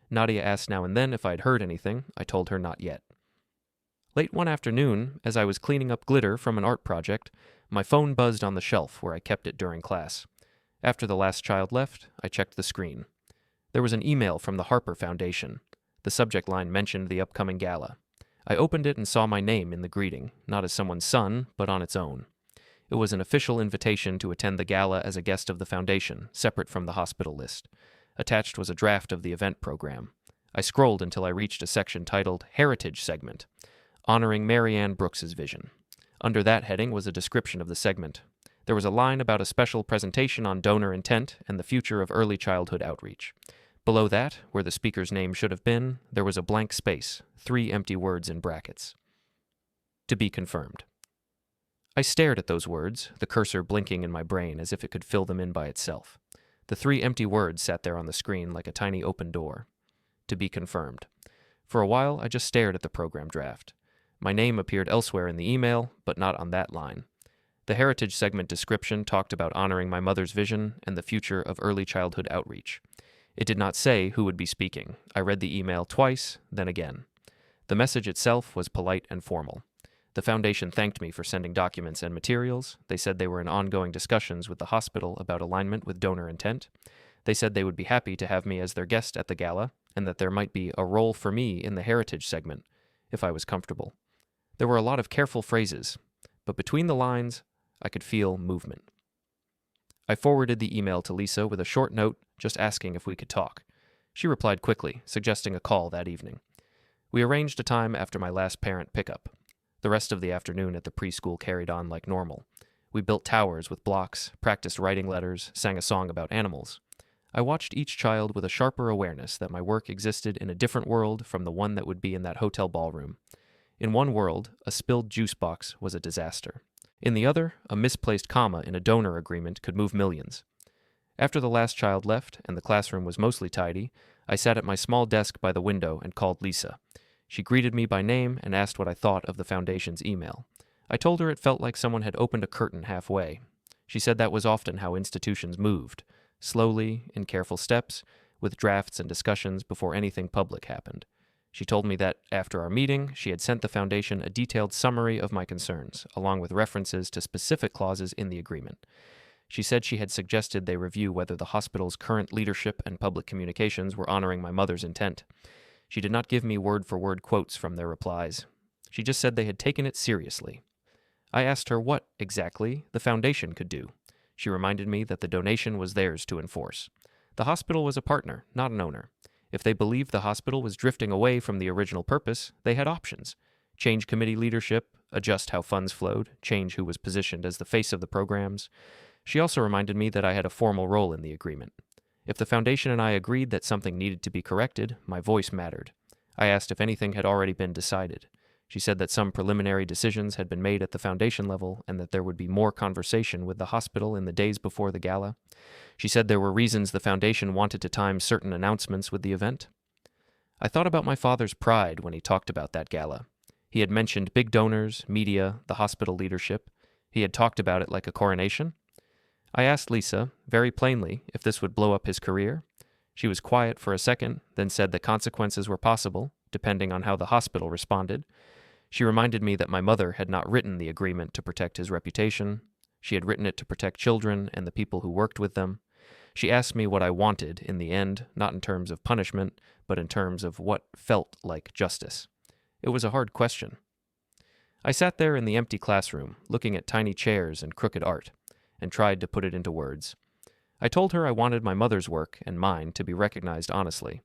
Nadia asked now and then if I'd heard anything. I told her not yet. Late one afternoon, as I was cleaning up glitter from an art project, my phone buzzed on the shelf where I kept it during class. After the last child left, I checked the screen. There was an email from the Harper Foundation. The subject line mentioned the upcoming gala. I opened it and saw my name in the greeting, not as someone's son, but on its own. It was an official invitation to attend the gala as a guest of the foundation, separate from the hospital list. Attached was a draft of the event program. I scrolled until I reached a section titled Heritage Segment, honoring Marianne Brooks's vision. Under that heading was a description of the segment. There was a line about a special presentation on donor intent and the future of early childhood outreach. Below that, where the speaker's name should have been, there was a blank space, 3 empty words in brackets. To be confirmed. I stared at those words, the cursor blinking in my brain as if it could fill them in by itself. The 3 empty words sat there on the screen like a tiny open door. To be confirmed. For a while, I just stared at the program draft. My name appeared elsewhere in the email, but not on that line. The heritage segment description talked about honoring my mother's vision and the future of early childhood outreach. It did not say who would be speaking. I read the email twice, then again. The message itself was polite and formal. The foundation thanked me for sending documents and materials. They said they were in ongoing discussions with the hospital about alignment with donor intent. They said they would be happy to have me as their guest at the gala, and that there might be a role for me in the heritage segment, if I was comfortable. There were a lot of careful phrases, but between the lines, I could feel movement. I forwarded the email to Lisa with a short note just asking if we could talk. She replied quickly, suggesting a call that evening. We arranged a time after my last parent pickup. The rest of the afternoon at the preschool carried on like normal. We built towers with blocks, practiced writing letters, sang a song about animals. I watched each child with a sharper awareness that my work existed in a different world from the one that would be in that hotel ballroom. In one world, a spilled juice box was a disaster. In the other, a misplaced comma in a donor agreement could move millions. After the last child left and the classroom was mostly tidy, I sat at my small desk by the window and called Lisa. She greeted me by name and asked what I thought of the foundation's email. I told her it felt like someone had opened a curtain halfway. She said that was often how institutions moved, slowly, in careful steps, with drafts and discussions before anything public happened. She told me that, after our meeting, she had sent the foundation a detailed summary of my concerns, along with references to specific clauses in the agreement. She said she had suggested they review whether the hospital's current leadership and public communications were honoring my mother's intent. She did not give me word-for-word quotes from their replies. She just said they had taken it seriously. I asked her what, exactly, the foundation could do. She reminded me that the donation was theirs to enforce. The hospital was a partner, not an owner. If they believed the hospital was drifting away from the original purpose, they had options. Change committee leadership, adjust how funds flowed, change who was positioned as the face of the programs. She also reminded me that I had a formal role in the agreement. If the foundation and I agreed that something needed to be corrected, my voice mattered. I asked if anything had already been decided. She said that some preliminary decisions had been made at the foundation level and that there would be more conversation with the hospital in the days before the gala. She said there were reasons the foundation wanted to time certain announcements with the event. I thought about my father's pride when he talked about that gala. He had mentioned big donors, media, the hospital leadership. He had talked about it like a coronation. I asked Lisa, very plainly, if this would blow up his career. She was quiet for a second, then said that consequences were possible, depending on how the hospital responded. She reminded me that my mother had not written the agreement to protect his reputation. She had written it to protect children and the people who worked with them. She asked me what I wanted in the end, not in terms of punishment, but in terms of what felt like justice. It was a hard question. I sat there in the empty classroom, looking at tiny chairs and crooked art, and tried to put it into words. I told her I wanted my mother's work and mine to be recognized honestly.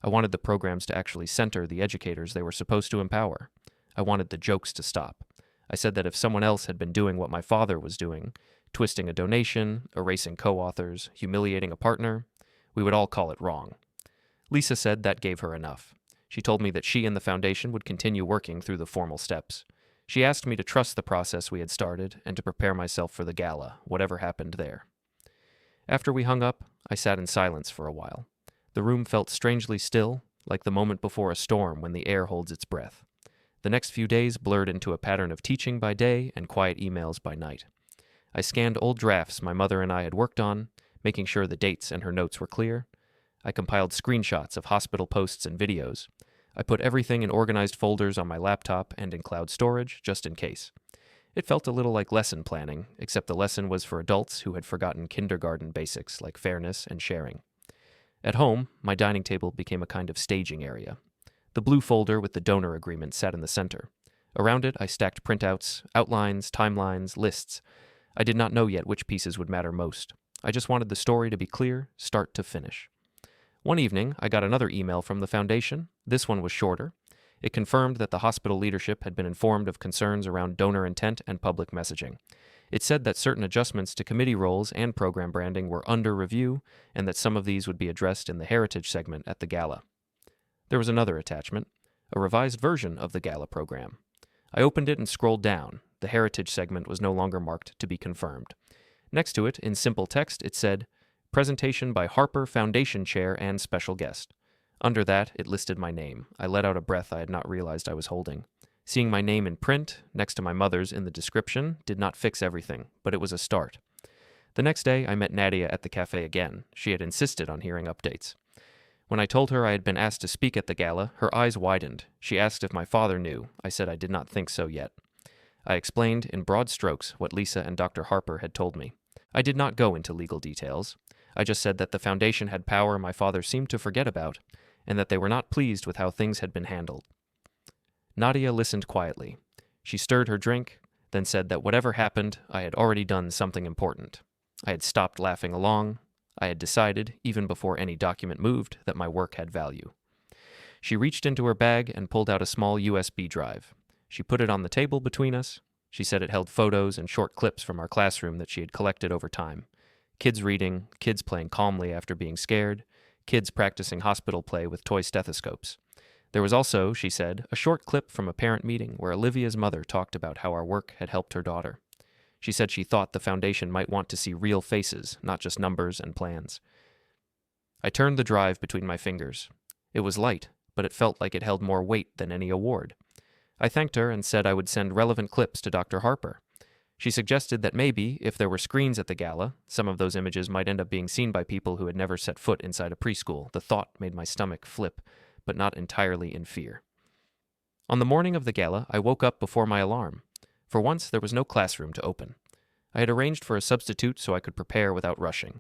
I wanted the programs to actually center the educators they were supposed to empower. I wanted the jokes to stop. I said that if someone else had been doing what my father was doing, twisting a donation, erasing co-authors, humiliating a partner, we would all call it wrong. Lisa said that gave her enough. She told me that she and the foundation would continue working through the formal steps. She asked me to trust the process we had started and to prepare myself for the gala, whatever happened there. After we hung up, I sat in silence for a while. The room felt strangely still, like the moment before a storm when the air holds its breath. The next few days blurred into a pattern of teaching by day and quiet emails by night. I scanned old drafts my mother and I had worked on, making sure the dates and her notes were clear. I compiled screenshots of hospital posts and videos. I put everything in organized folders on my laptop and in cloud storage, just in case. It felt a little like lesson planning, except the lesson was for adults who had forgotten kindergarten basics like fairness and sharing. At home, my dining table became a kind of staging area. The blue folder with the donor agreement sat in the center. Around it, I stacked printouts, outlines, timelines, lists. I did not know yet which pieces would matter most. I just wanted the story to be clear, start to finish. One evening, I got another email from the foundation. This one was shorter. It confirmed that the hospital leadership had been informed of concerns around donor intent and public messaging. It said that certain adjustments to committee roles and program branding were under review, and that some of these would be addressed in the heritage segment at the gala. There was another attachment, a revised version of the gala program. I opened it and scrolled down. The heritage segment was no longer marked to be confirmed. Next to it, in simple text, it said, "Presentation by Harper Foundation Chair and Special Guest." Under that, it listed my name. I let out a breath I had not realized I was holding. Seeing my name in print, next to my mother's in the description, did not fix everything, but it was a start. The next day, I met Nadia at the cafe again. She had insisted on hearing updates. When I told her I had been asked to speak at the gala, her eyes widened. She asked if my father knew. I said I did not think so yet. I explained in broad strokes what Lisa and Dr. Harper had told me. I did not go into legal details. I just said that the foundation had power my father seemed to forget about, and that they were not pleased with how things had been handled. Nadia listened quietly. She stirred her drink, then said that whatever happened, I had already done something important. I had stopped laughing along. I had decided, even before any document moved, that my work had value. She reached into her bag and pulled out a small USB drive. She put it on the table between us. She said it held photos and short clips from our classroom that she had collected over time. Kids reading, kids playing calmly after being scared, kids practicing hospital play with toy stethoscopes. There was also, she said, a short clip from a parent meeting where Olivia's mother talked about how our work had helped her daughter. She said she thought the foundation might want to see real faces, not just numbers and plans. I turned the drive between my fingers. It was light, but it felt like it held more weight than any award. I thanked her and said I would send relevant clips to Dr. Harper. She suggested that maybe, if there were screens at the gala, some of those images might end up being seen by people who had never set foot inside a preschool. The thought made my stomach flip, but not entirely in fear. On the morning of the gala, I woke up before my alarm. For once, there was no classroom to open. I had arranged for a substitute so I could prepare without rushing.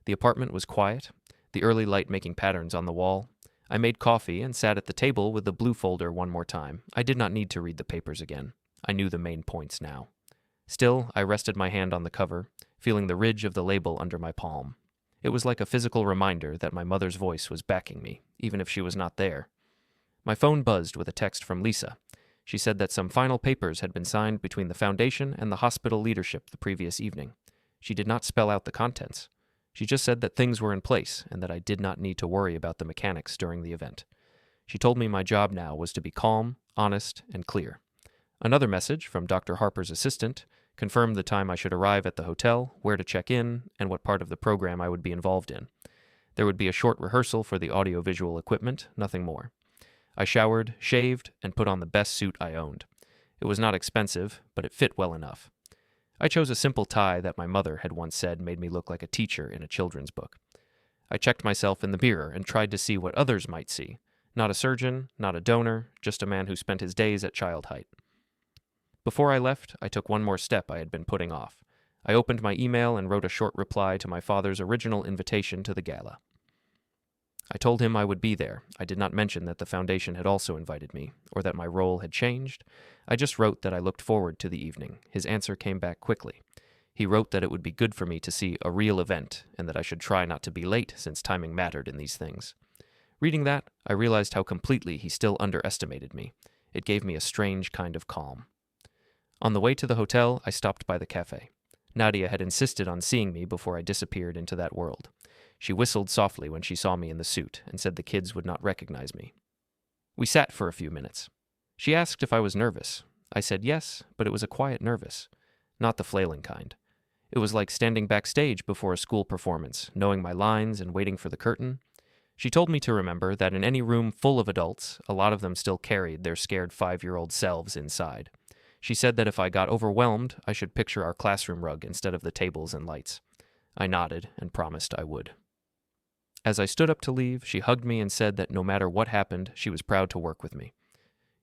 The apartment was quiet, the early light making patterns on the wall. I made coffee and sat at the table with the blue folder one more time. I did not need to read the papers again. I knew the main points now. Still, I rested my hand on the cover, feeling the ridge of the label under my palm. It was like a physical reminder that my mother's voice was backing me, even if she was not there. My phone buzzed with a text from Lisa. She said that some final papers had been signed between the foundation and the hospital leadership the previous evening. She did not spell out the contents. She just said that things were in place and that I did not need to worry about the mechanics during the event. She told me my job now was to be calm, honest, and clear. Another message from Dr. Harper's assistant confirmed the time I should arrive at the hotel, where to check in, and what part of the program I would be involved in. There would be a short rehearsal for the audiovisual equipment, nothing more. I showered, shaved, and put on the best suit I owned. It was not expensive, but it fit well enough. I chose a simple tie that my mother had once said made me look like a teacher in a children's book. I checked myself in the mirror and tried to see what others might see. Not a surgeon, not a donor, just a man who spent his days at child height. Before I left, I took one more step I had been putting off. I opened my email and wrote a short reply to my father's original invitation to the gala. I told him I would be there. I did not mention that the foundation had also invited me, or that my role had changed. I just wrote that I looked forward to the evening. His answer came back quickly. He wrote that it would be good for me to see a real event, and that I should try not to be late since timing mattered in these things. Reading that, I realized how completely he still underestimated me. It gave me a strange kind of calm. On the way to the hotel, I stopped by the cafe. Nadia had insisted on seeing me before I disappeared into that world. She whistled softly when she saw me in the suit and said the kids would not recognize me. We sat for a few minutes. She asked if I was nervous. I said yes, but it was a quiet nervous, not the flailing kind. It was like standing backstage before a school performance, knowing my lines and waiting for the curtain. She told me to remember that in any room full of adults, a lot of them still carried their scared 5-year-old selves inside. She said that if I got overwhelmed, I should picture our classroom rug instead of the tables and lights. I nodded and promised I would. As I stood up to leave, she hugged me and said that no matter what happened, she was proud to work with me.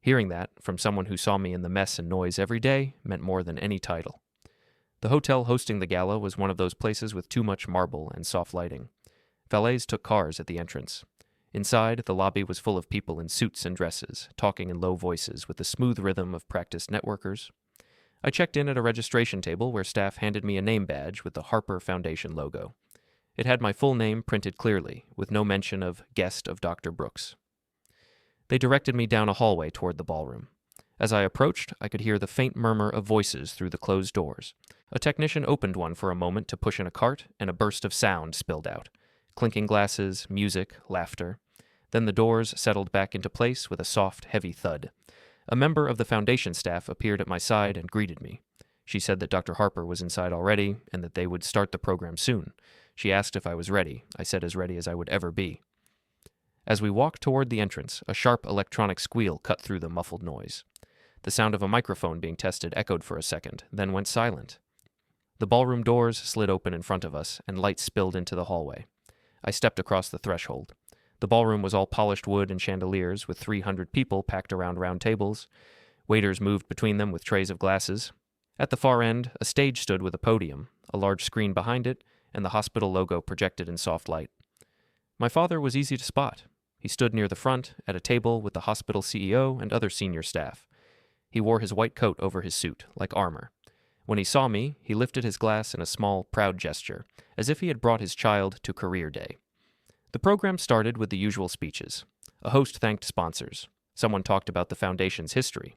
Hearing that, from someone who saw me in the mess and noise every day, meant more than any title. The hotel hosting the gala was one of those places with too much marble and soft lighting. Valets took cars at the entrance. Inside, the lobby was full of people in suits and dresses, talking in low voices with the smooth rhythm of practiced networkers. I checked in at a registration table where staff handed me a name badge with the Harper Foundation logo. It had my full name printed clearly, with no mention of guest of Dr. Brooks. They directed me down a hallway toward the ballroom. As I approached, I could hear the faint murmur of voices through the closed doors. A technician opened one for a moment to push in a cart, and a burst of sound spilled out. Clinking glasses, music, laughter. Then the doors settled back into place with a soft, heavy thud. A member of the foundation staff appeared at my side and greeted me. She said that Dr. Harper was inside already and that they would start the program soon. She asked if I was ready. I said as ready as I would ever be. As we walked toward the entrance, a sharp electronic squeal cut through the muffled noise. The sound of a microphone being tested echoed for a second, then went silent. The ballroom doors slid open in front of us, and light spilled into the hallway. I stepped across the threshold. The ballroom was all polished wood and chandeliers, with 300 people packed around round tables. Waiters moved between them with trays of glasses. At the far end, a stage stood with a podium, a large screen behind it, and the hospital logo projected in soft light. My father was easy to spot. He stood near the front, at a table with the hospital CEO and other senior staff. He wore his white coat over his suit, like armor. When he saw me, he lifted his glass in a small, proud gesture, as if he had brought his child to career day. The program started with the usual speeches. A host thanked sponsors. Someone talked about the foundation's history.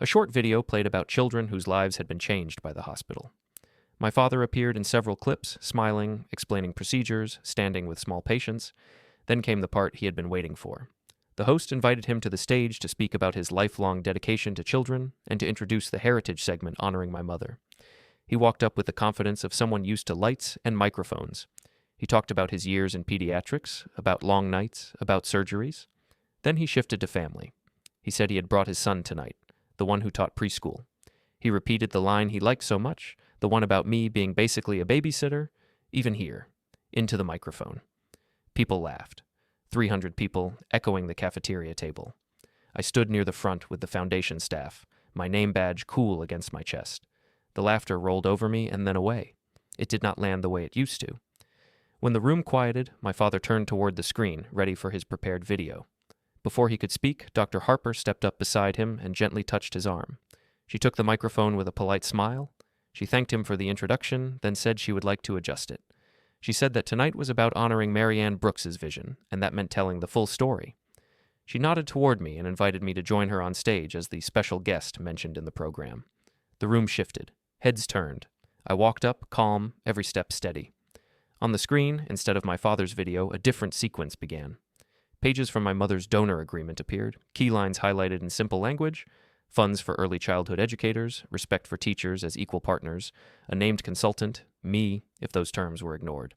A short video played about children whose lives had been changed by the hospital. My father appeared in several clips, smiling, explaining procedures, standing with small patients. Then came the part he had been waiting for. The host invited him to the stage to speak about his lifelong dedication to children and to introduce the heritage segment honoring my mother. He walked up with the confidence of someone used to lights and microphones. He talked about his years in pediatrics, about long nights, about surgeries. Then he shifted to family. He said he had brought his son tonight, the one who taught preschool. He repeated the line he liked so much, the one about me being basically a babysitter, even here, into the microphone. People laughed. 300 people echoing the cafeteria table. I stood near the front with the foundation staff, my name badge cool against my chest. The laughter rolled over me and then away. It did not land the way it used to. When the room quieted, my father turned toward the screen, ready for his prepared video. Before he could speak, Dr. Harper stepped up beside him and gently touched his arm. She took the microphone with a polite smile. She thanked him for the introduction, then said she would like to adjust it. She said that tonight was about honoring Marianne Brooks's vision, and that meant telling the full story. She nodded toward me and invited me to join her on stage as the special guest mentioned in the program. The room shifted. Heads turned. I walked up, calm, every step steady. On the screen, instead of my father's video, a different sequence began. Pages from my mother's donor agreement appeared, key lines highlighted in simple language, funds for early childhood educators, respect for teachers as equal partners, a named consultant, me, if those terms were ignored.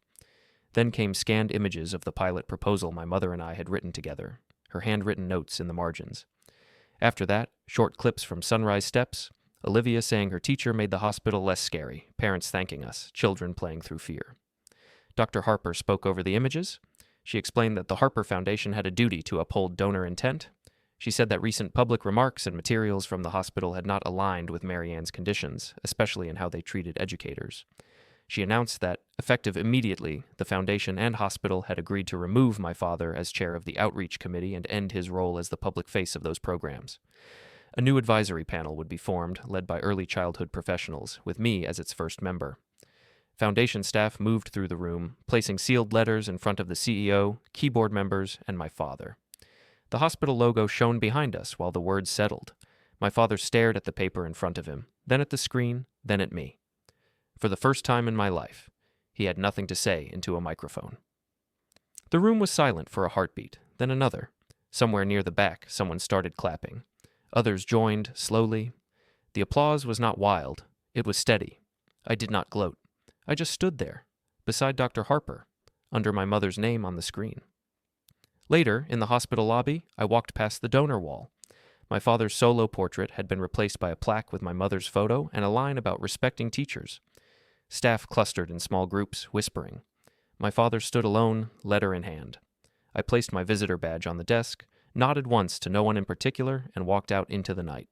Then came scanned images of the pilot proposal my mother and I had written together, her handwritten notes in the margins. After that, short clips from Sunrise Steps, Olivia saying her teacher made the hospital less scary, parents thanking us, children playing through fear. Dr. Harper spoke over the images. She explained that the Harper Foundation had a duty to uphold donor intent. She said that recent public remarks and materials from the hospital had not aligned with Mary Ann's conditions, especially in how they treated educators. She announced that, effective immediately, the foundation and hospital had agreed to remove my father as chair of the outreach committee and end his role as the public face of those programs. A new advisory panel would be formed, led by early childhood professionals, with me as its first member. Foundation staff moved through the room, placing sealed letters in front of the CEO, keyboard members, and my father. The hospital logo shone behind us while the words settled. My father stared at the paper in front of him, then at the screen, then at me. For the first time in my life, he had nothing to say into a microphone. The room was silent for a heartbeat, then another. Somewhere near the back, someone started clapping. Others joined, slowly. The applause was not wild. It was steady. I did not gloat. I just stood there, beside Dr. Harper, under my mother's name on the screen. Later, in the hospital lobby, I walked past the donor wall. My father's solo portrait had been replaced by a plaque with my mother's photo and a line about respecting teachers. Staff clustered in small groups, whispering. My father stood alone, letter in hand. I placed my visitor badge on the desk, nodded once to no one in particular, and walked out into the night.